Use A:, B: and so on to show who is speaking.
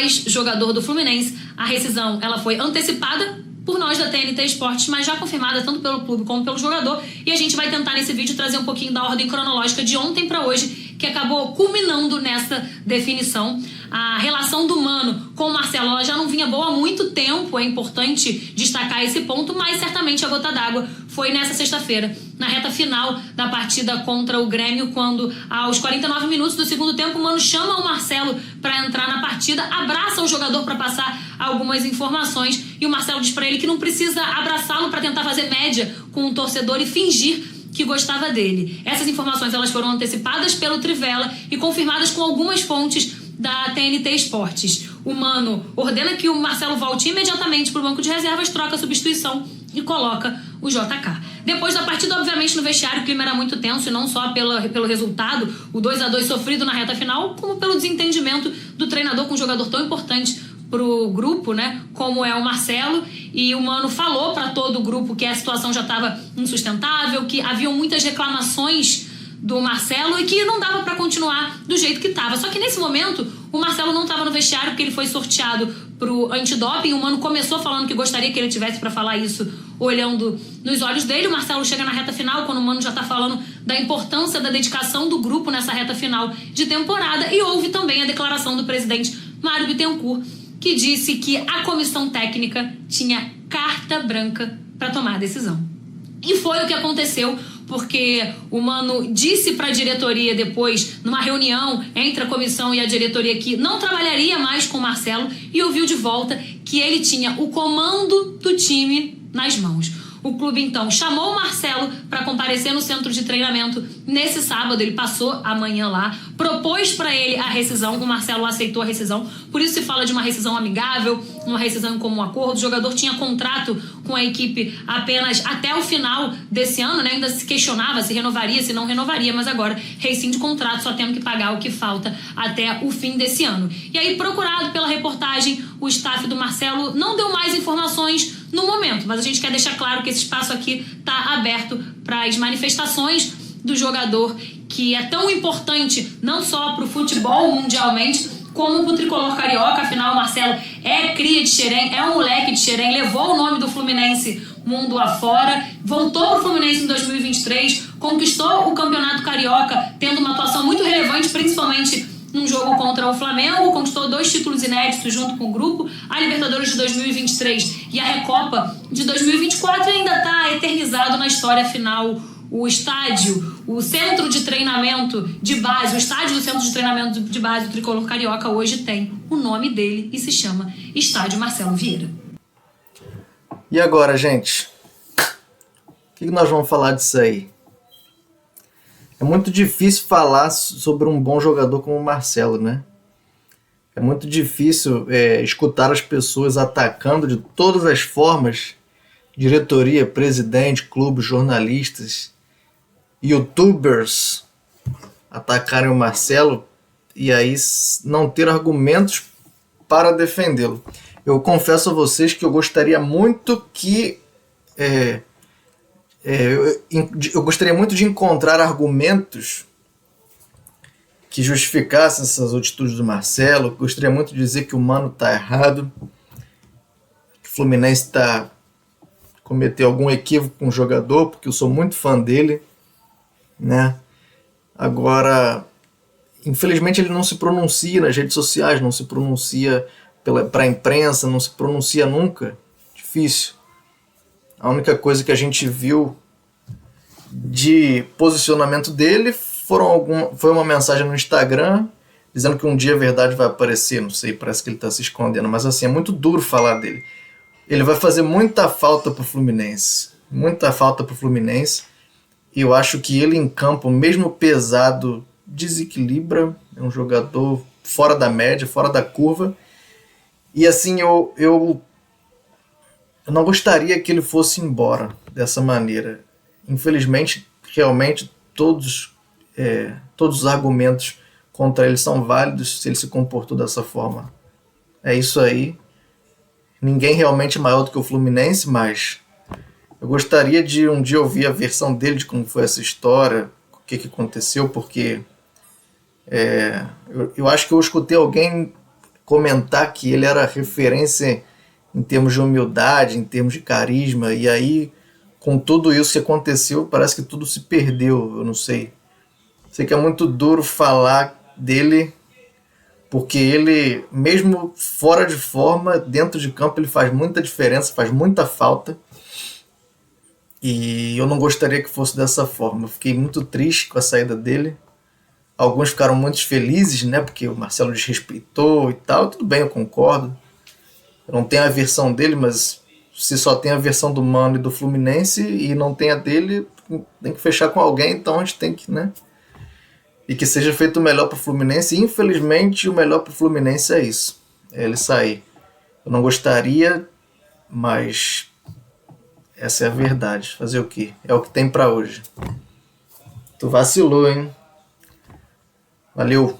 A: mais jogador do Fluminense. A rescisão ela foi antecipada por nós da TNT Esportes, mas já confirmada tanto pelo clube como pelo jogador. E a gente vai tentar nesse vídeo trazer um pouquinho da ordem cronológica de ontem para hoje, que acabou culminando nessa definição. A relação do Mano com o Marcelo ela já não vinha boa há muito tempo, é importante destacar esse ponto, mas certamente a gota d'água foi nessa sexta-feira, na reta final da partida contra o Grêmio, quando aos 49 minutos do segundo tempo o Mano chama o Marcelo para entrar na partida, abraça o jogador para passar algumas informações e o Marcelo diz para ele que não precisa abraçá-lo para tentar fazer média com o torcedor e fingir que gostava dele. Essas informações elas foram antecipadas pelo Trivela e confirmadas com algumas fontes da TNT Esportes. O Mano ordena que o Marcelo volte imediatamente para o banco de reservas, troca a substituição e coloca o JK. Depois da partida, obviamente, no vestiário o clima era muito tenso, e não só pelo resultado, o 2-2 sofrido na reta final, como pelo desentendimento do treinador com um jogador tão importante pro grupo, né, como é o Marcelo. E o Mano falou para todo o grupo que a situação já estava insustentável, que haviam muitas reclamações do Marcelo e que não dava para continuar do jeito que estava. Só que nesse momento o Marcelo não estava no vestiário porque ele foi sorteado pro antidoping. O Mano começou falando que gostaria que ele tivesse para falar isso olhando nos olhos dele. O Marcelo chega na reta final, quando o Mano já tá falando da importância da dedicação do grupo nessa reta final de temporada, e houve também a declaração do presidente Mário Bittencourt, que disse que a comissão técnica tinha carta branca para tomar a decisão. E foi o que aconteceu, porque o Mano disse para a diretoria depois, numa reunião entre a comissão e a diretoria, que não trabalharia mais com o Marcelo, e ouviu de volta que ele tinha o comando do time nas mãos. O clube, então, chamou o Marcelo para comparecer no centro de treinamento nesse sábado. Ele passou a manhã lá, propôs para ele a rescisão. O Marcelo aceitou a rescisão. Por isso se fala de uma rescisão amigável, uma rescisão em comum acordo. O jogador tinha contrato com a equipe apenas até o final desse ano, né? Ainda se questionava se renovaria, se não renovaria, mas agora rescinde contrato, só tendo que pagar o que falta até o fim desse ano. E aí, procurado pela reportagem, o staff do Marcelo não deu mais informações no momento, mas a gente quer deixar claro que esse espaço aqui está aberto para as manifestações do jogador, que é tão importante não só para o futebol mundialmente, como para o tricolor carioca. Afinal, o Marcelo é cria de Xerém, é um moleque de Xerém, levou o nome do Fluminense mundo afora, voltou para o Fluminense em 2023, conquistou o campeonato carioca, tendo uma atuação muito relevante, principalmente num jogo contra o Flamengo, conquistou 2 títulos inéditos junto com o grupo, a Libertadores de 2023 e a Recopa de 2024, e ainda está eternizado na história final. O estádio, o centro de treinamento de base, o estádio do centro de treinamento de base do tricolor carioca hoje tem o nome dele e se chama Estádio Marcelo Vieira.
B: E agora, gente? O que nós vamos falar disso aí? É muito difícil falar sobre um bom jogador como o Marcelo, né? É muito difícil escutar as pessoas atacando de todas as formas, diretoria, presidente, clube, jornalistas, youtubers, atacarem o Marcelo e aí não ter argumentos para defendê-lo. Eu confesso a vocês que eu gostaria muito que... eu gostaria muito de encontrar argumentos que justificassem essas atitudes do Marcelo. Gostaria muito de dizer que o Mano está errado, que o Fluminense cometeu algum equívoco com o jogador, porque eu sou muito fã dele, né? Agora, infelizmente ele não se pronuncia nas redes sociais, não se pronuncia para a imprensa, não se pronuncia nunca. Difícil. A única coisa que a gente viu de posicionamento dele foi uma mensagem no Instagram dizendo que um dia a verdade vai aparecer. Não sei, parece que ele está se escondendo, mas assim, é muito duro falar dele. Ele vai fazer muita falta para o Fluminense. Muita falta para o Fluminense. E eu acho que ele em campo, mesmo pesado, desequilibra. É um jogador fora da média, fora da curva. E assim, eu não gostaria que ele fosse embora dessa maneira. Infelizmente, realmente, todos os argumentos contra ele são válidos se ele se comportou dessa forma. É isso aí. Ninguém realmente é maior do que o Fluminense, mas eu gostaria de um dia ouvir a versão dele de como foi essa história, o que aconteceu, porque eu acho que eu escutei alguém comentar que ele era referência em termos de humildade, em termos de carisma, e aí, com tudo isso que aconteceu, parece que tudo se perdeu, eu não sei. Sei que é muito duro falar dele, porque ele, mesmo fora de forma, dentro de campo, ele faz muita diferença, faz muita falta. E eu não gostaria que fosse dessa forma. Eu fiquei muito triste com a saída dele. Alguns ficaram muito felizes, né? Porque o Marcelo desrespeitou e tal. Tudo bem, eu concordo. Eu não tenho a versão dele, mas se só tem a versão do Mano e do Fluminense e não tem a dele, tem que fechar com alguém, então a gente tem que, né? E que seja feito o melhor para o Fluminense. E, infelizmente, o melhor para o Fluminense é isso. É ele sair. Eu não gostaria, mas essa é a verdade. Fazer o quê? É o que tem para hoje. Tu vacilou, hein? Valeu.